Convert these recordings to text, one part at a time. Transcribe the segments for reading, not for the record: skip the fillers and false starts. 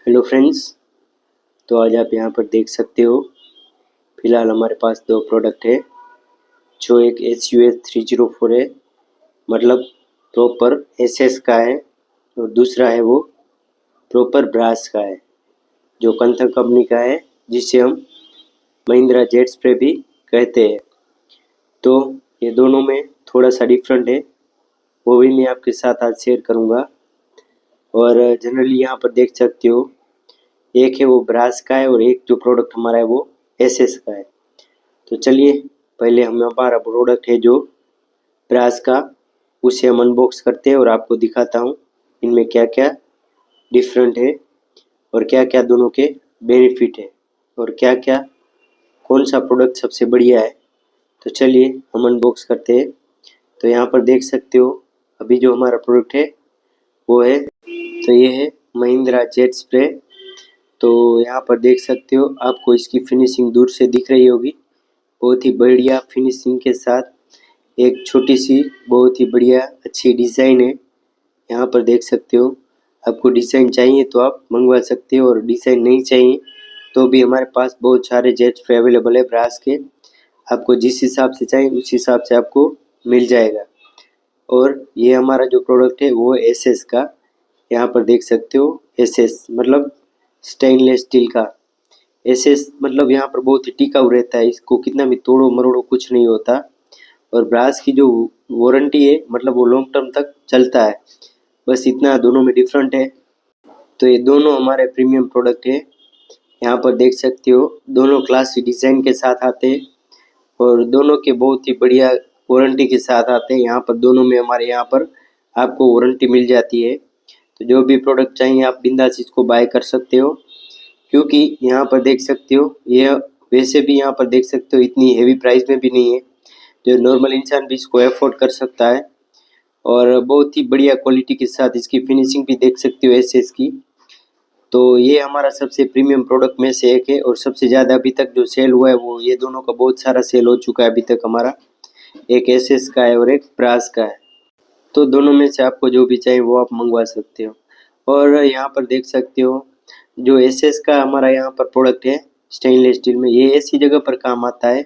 Hello friends, तो आज आप यहाँ पर देख सकते हो। फ़िलहाल हमारे पास दो प्रोडक्ट है, जो एक SUS304 है, मतलब प्रॉपर SS का है, और दूसरा है वो प्रॉपर ब्रास का है, जो कंथक कंपनी का है, जिसे हम महिंद्रा जेट स्प्रे भी कहते हैं। तो ये दोनों में थोड़ा सा डिफरेंट है, वो भी मैं आपके साथ आज शेयर करूँगा। और जनरली यहाँ पर देख सकते हो, एक है वो ब्रास का है और एक जो प्रोडक्ट हमारा है वो SS का है। तो चलिए पहले हम हमारा प्रोडक्ट है जो ब्रास का, उसे हम अनबॉक्स करते हैं और आपको दिखाता हूँ इनमें क्या क्या डिफरेंट है और क्या क्या दोनों के बेनिफिट है और क्या क्या कौन सा प्रोडक्ट सबसे बढ़िया है। तो चलिए हम अनबॉक्स करते हैं। तो यहाँ पर देख सकते हो, अभी जो हमारा प्रोडक्ट है वो है, तो ये है महिंद्रा जेट स्प्रे। तो यहाँ पर देख सकते हो, आपको इसकी फिनिशिंग दूर से दिख रही होगी, बहुत ही बढ़िया फिनिशिंग के साथ एक छोटी सी बहुत ही बढ़िया अच्छी डिज़ाइन है। यहाँ पर देख सकते हो, आपको डिज़ाइन चाहिए तो आप मंगवा सकते हो और डिज़ाइन नहीं चाहिए तो भी हमारे पास बहुत सारे जेट स्प्रे अवेलेबल है ब्रास के। आपको जिस हिसाब से चाहिए उस हिसाब से आपको मिल जाएगा। और ये हमारा जो प्रोडक्ट है वो SS का, यहाँ पर देख सकते हो, SS मतलब स्टेनलेस स्टील का। SS मतलब यहाँ पर बहुत ही टिकाऊ रहता है, इसको कितना भी तोड़ो मरोड़ो कुछ नहीं होता। और ब्रास की जो वारंटी है, मतलब वो लॉन्ग टर्म तक चलता है। बस इतना दोनों में डिफरेंट है। तो ये दोनों हमारे प्रीमियम प्रोडक्ट है। यहाँ पर देख सकते हो, दोनों क्लासी डिज़ाइन के साथ आते हैं और दोनों के बहुत ही बढ़िया वारंटी के साथ आते हैं। यहाँ पर दोनों में हमारे यहाँ पर आपको वारंटी मिल जाती है। तो जो भी प्रोडक्ट चाहिए आप बिंदास इसको बाय कर सकते हो, क्योंकि यहाँ पर देख सकते हो, यह वैसे भी यहाँ पर देख सकते हो इतनी हेवी प्राइस में भी नहीं है, जो नॉर्मल इंसान भी इसको अफोर्ड कर सकता है। और बहुत ही बढ़िया क्वालिटी के साथ इसकी फिनिशिंग भी देख सकते हो SS की। तो ये हमारा सबसे प्रीमियम प्रोडक्ट में से एक है और सबसे ज़्यादा अभी तक जो सेल हुआ है वो ये दोनों का बहुत सारा सेल हो चुका है अभी तक हमारा। एक SS का है और एक ब्रास का है। तो दोनों में से आपको जो भी चाहिए वो आप मंगवा सकते हो। और यहाँ पर देख सकते हो, जो SS का हमारा यहाँ पर प्रोडक्ट है स्टेनलेस स्टील में, ये ऐसी जगह पर काम आता है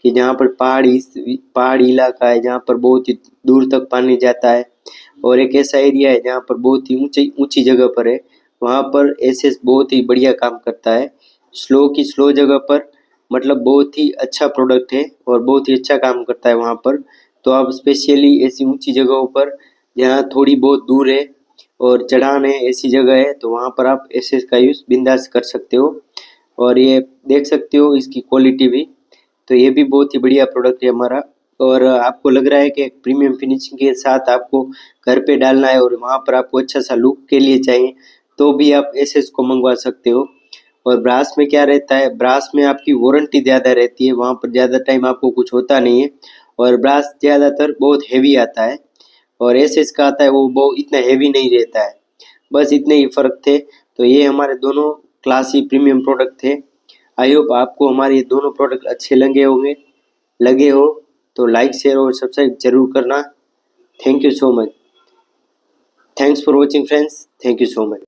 कि जहाँ पर पहाड़ी इलाका है, जहाँ पर बहुत ही दूर तक पानी जाता है, और एक ऐसा एरिया है जहाँ पर बहुत ही ऊंची ऊंची जगह पर है, वहाँ पर SS बहुत ही बढ़िया काम करता है। स्लो की स्लो जगह पर, मतलब बहुत ही अच्छा प्रोडक्ट है और बहुत ही अच्छा काम करता है वहाँ पर। तो आप स्पेशली ऐसी ऊंची जगहों पर जहाँ थोड़ी बहुत दूर है और चढ़ान है, ऐसी जगह है, तो वहाँ पर आप SS का यूज़ बिंदास कर सकते हो। और ये देख सकते हो इसकी क्वालिटी भी, तो ये भी बहुत ही बढ़िया प्रोडक्ट है हमारा। और आपको लग रहा है कि एक प्रीमियम फिनिशिंग के साथ आपको घर पे डालना है और वहाँ पर आपको अच्छा सा लुक के लिए चाहिए, तो भी आप SS को मंगवा सकते हो। और ब्रास में क्या रहता है, ब्रास में आपकी वारंटी ज़्यादा रहती है, वहाँ पर ज़्यादा टाइम आपको कुछ होता नहीं है, और ब्रास ज़्यादातर बहुत हैवी आता है और SS का आता है वो बहुत इतना हैवी नहीं रहता है। बस इतने ही फ़र्क थे। तो ये हमारे दोनों क्लासी प्रीमियम प्रोडक्ट थे। आई होप आपको हमारे ये दोनों प्रोडक्ट अच्छे लगे हो तो लाइक शेयर और सब्सक्राइब जरूर करना। Thank you so much. Thanks for watching friends, thank you so much.